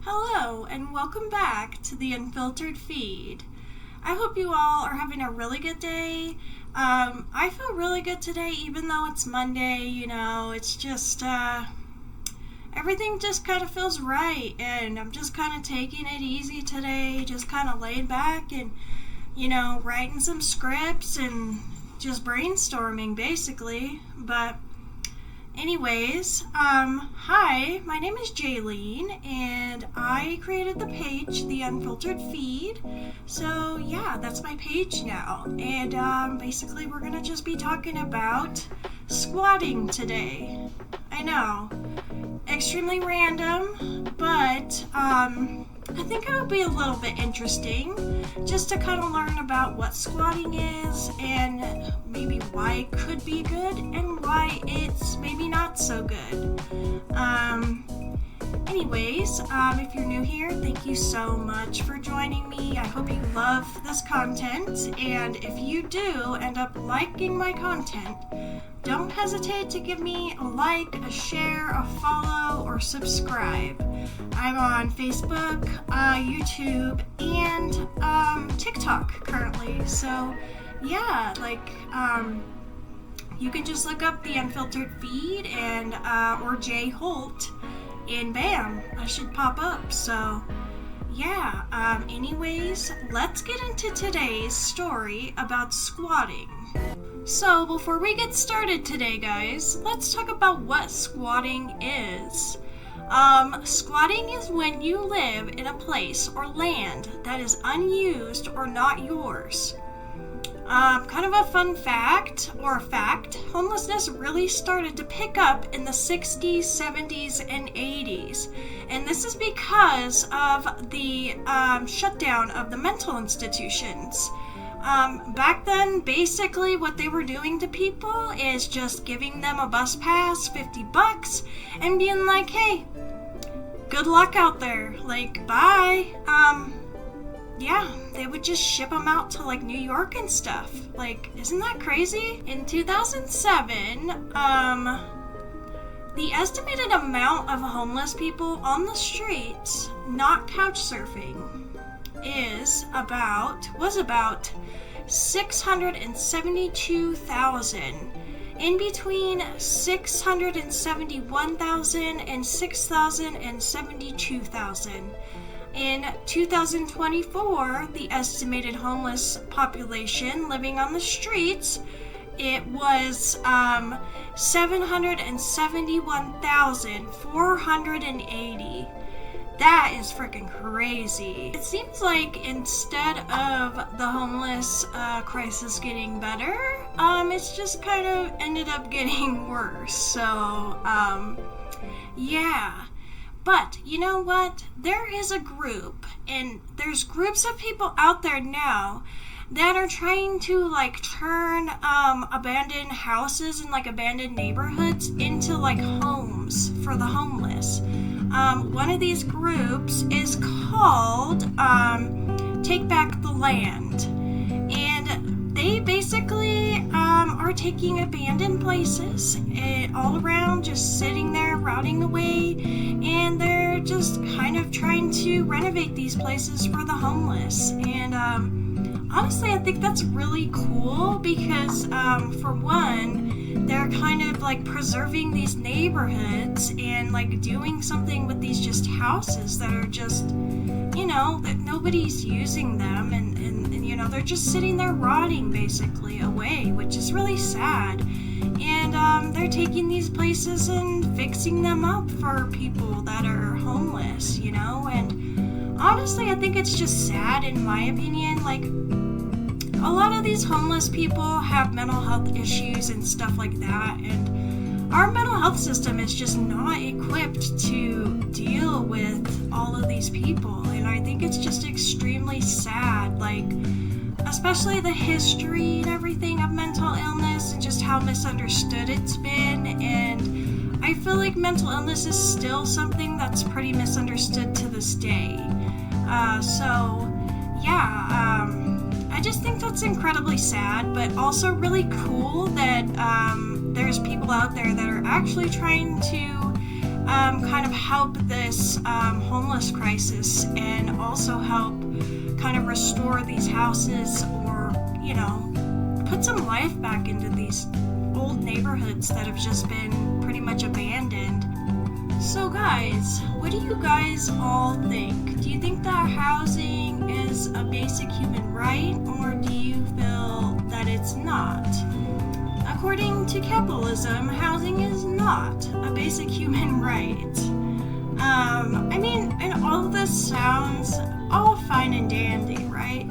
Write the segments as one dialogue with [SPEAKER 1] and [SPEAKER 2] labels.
[SPEAKER 1] Hello, and welcome back to the Unfiltered Feed. I hope you all are having a really good day. I feel really good today, even though it's Monday. It's just, everything just kind of feels right, and I'm just kind of taking it easy today, just kind of laid back and, writing some scripts and just brainstorming, basically. But anyways, hi, my name is Jaylene, and I created the page, The Unfiltered Feed. So, yeah, that's my page now. And, basically, we're gonna just be talking about squatting today. I know, extremely random, but, I think it'll be a little bit interesting just to kind of learn about what squatting is and maybe why it could be good and why it's maybe not so good. Anyways, if you're new here, thank you so much for joining me. I hope you love this content, and if you do end up liking my content, don't hesitate to give me a like, a share, a follow, or subscribe. I'm on Facebook, YouTube, and TikTok currently. So, yeah, you can just look up The Unfiltered Feed and or Jay Holt, and bam, I should pop up. So, yeah. Anyways, let's get into today's story about squatting. So, before we get started today, guys, let's talk about what squatting is. Squatting is when you live in a place or land that is unused or not yours. Kind of a fun fact, homelessness really started to pick up in the 60s, 70s, and 80s. And this is because of the shutdown of the mental institutions. Back then, basically what they were doing to people is just giving them a bus pass, $50, and being like, hey, good luck out there, bye. Yeah, they would just ship them out to, New York and stuff. Isn't that crazy? In 2007, the estimated amount of homeless people on the streets, not couch surfing, was about 672,000, in between 671,000 and 6,072,000. In 2024, the estimated homeless population living on the streets, it was 771,480. That is freaking crazy. It seems like instead of the homeless crisis getting better, it's just kind of ended up getting worse. So, yeah. But you know what? There is a group, and there's groups of people out there now that are trying to turn abandoned houses and abandoned neighborhoods into homes for the homeless. One of these groups is called Take Back the Land, and they basically are taking abandoned places all around, just sitting there rotting away, and they're just kind of trying to renovate these places for the homeless. And honestly, I think that's really cool because for one, they're kind of preserving these neighborhoods and doing something with these just houses that are just, that nobody's using them, and they're just sitting there rotting basically away, which is really sad. And they're taking these places and fixing them up for people that are homeless, and honestly, I think it's just sad, in my opinion. A lot of these homeless people have mental health issues and stuff like that, and our mental health system is just not equipped to deal with all of these people, and I think it's just extremely sad, especially the history and everything of mental illness and just how misunderstood it's been. And I feel like mental illness is still something that's pretty misunderstood to this day. I just think that's incredibly sad, but also really cool that there's people out there that are actually trying to kind of help this homeless crisis and also help kind of restore these houses, or, put some life back into these old neighborhoods that have just been pretty much abandoned. So guys, what do you guys all think? Do you think that housing is a basic human right, or do you feel that it's not? According to capitalism, housing is not a basic human right. And all of this sounds all fine and dandy, right?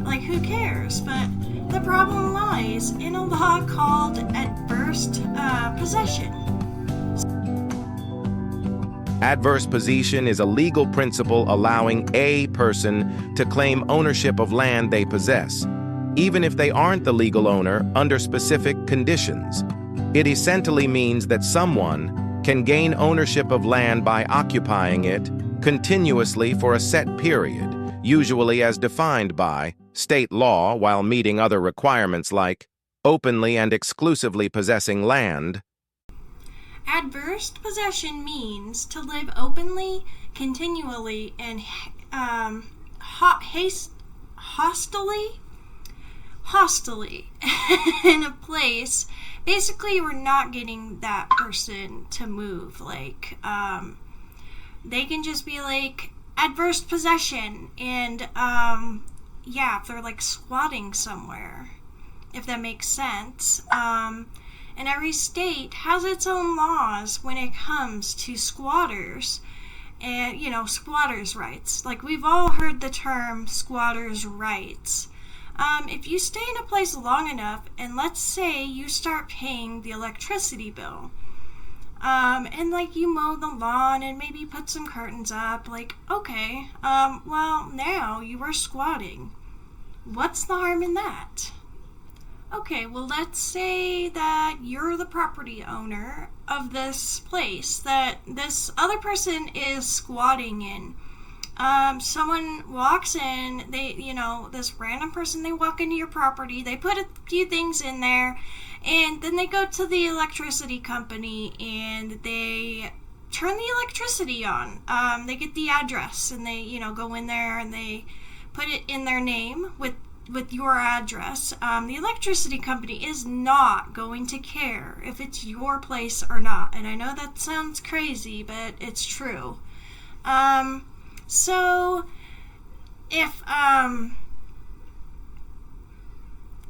[SPEAKER 1] Like, who cares? But the problem lies in a law called adverse possession.
[SPEAKER 2] Adverse possession is a legal principle allowing a person to claim ownership of land they possess, even if they aren't the legal owner, under specific conditions. It essentially means that someone can gain ownership of land by occupying it continuously for a set period, usually as defined by state law, while meeting other requirements like openly and exclusively possessing land.
[SPEAKER 1] Adverse possession means to live openly, continually, and hostilely in a place. Basically, we're not getting that person to move. Like, they can just be like adverse possession, and if they're like squatting somewhere, if that makes sense. And every state has its own laws when it comes to squatters and, squatters' rights. Like, we've all heard the term squatters' rights. If you stay in a place long enough, and let's say you start paying the electricity bill, and like you mow the lawn and maybe put some curtains up, like, okay, well, now you are squatting. What's the harm in that? Okay, well, let's say that you're the property owner of this place that this other person is squatting in. Someone walks in, this random person, they walk into your property, they put a few things in there, and then they go to the electricity company and they turn the electricity on. They get the address and they, go in there and they put it in their name with your address. The electricity company is not going to care if it's your place or not. And I know that sounds crazy, but it's true. So if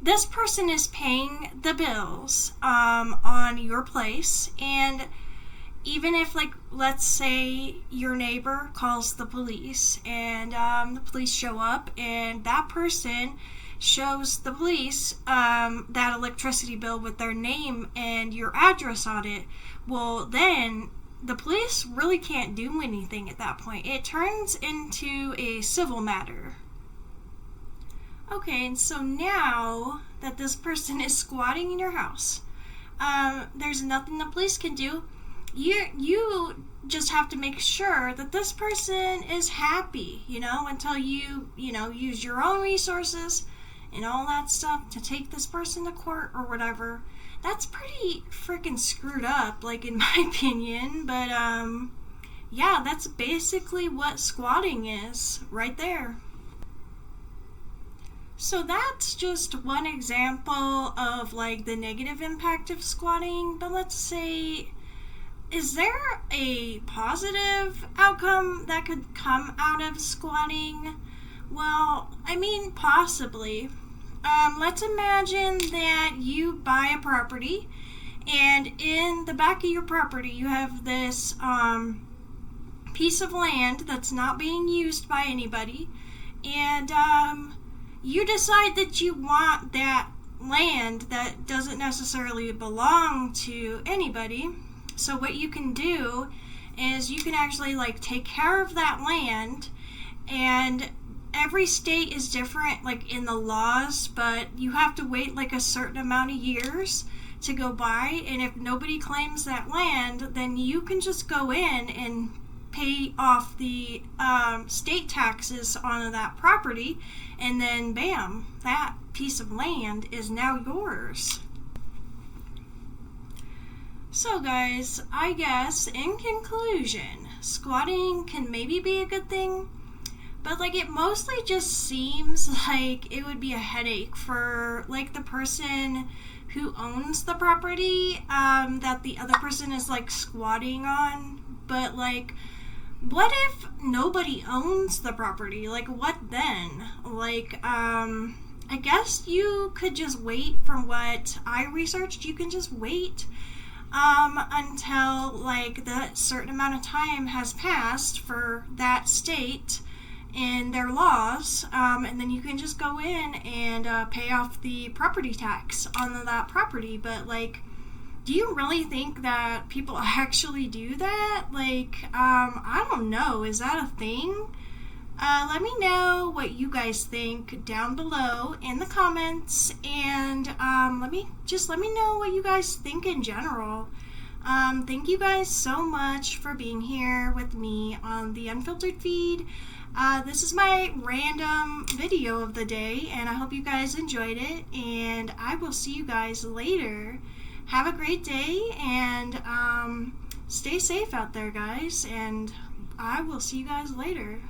[SPEAKER 1] this person is paying the bills on your place, and even if, like, let's say your neighbor calls the police and the police show up and that person shows the police that electricity bill with their name and your address on it, well, then the police really can't do anything at that point. It turns into a civil matter. Okay, and so now that this person is squatting in your house, there's nothing the police can do. You just have to make sure that this person is happy, until you use your own resources and all that stuff to take this person to court or whatever. That's pretty freaking screwed up, like, in my opinion. But, that's basically what squatting is right there. So that's just one example of, like, the negative impact of squatting. But let's say, is there a positive outcome that could come out of squatting? Well, possibly. Let's imagine that you buy a property, and in the back of your property you have this piece of land that's not being used by anybody, and you decide that you want that land that doesn't necessarily belong to anybody. So what you can do is you can actually, like, take care of that land, and every state is different, like, in the laws, but you have to wait, like, a certain amount of years to go by, and if nobody claims that land, then you can just go in and pay off the state taxes on that property, and then bam, that piece of land is now yours. So guys, I guess in conclusion, squatting can maybe be a good thing, but like it mostly just seems like it would be a headache for like the person who owns the property that the other person is like squatting on. But like, what if nobody owns the property? Like, what then? Like, I guess you could just wait. From what I researched, you can just wait until like the certain amount of time has passed for that state and their laws, and then you can just go in and pay off the property tax on that property. But like, do you really think that people actually do that? Like, I don't know. Is that a thing? Let me know what you guys think down below in the comments, and let me know what you guys think in general. Thank you guys so much for being here with me on the Unfiltered feed. This is my random video of the day, and I hope you guys enjoyed it, and I will see you guys later. Have a great day, and stay safe out there, guys, and I will see you guys later.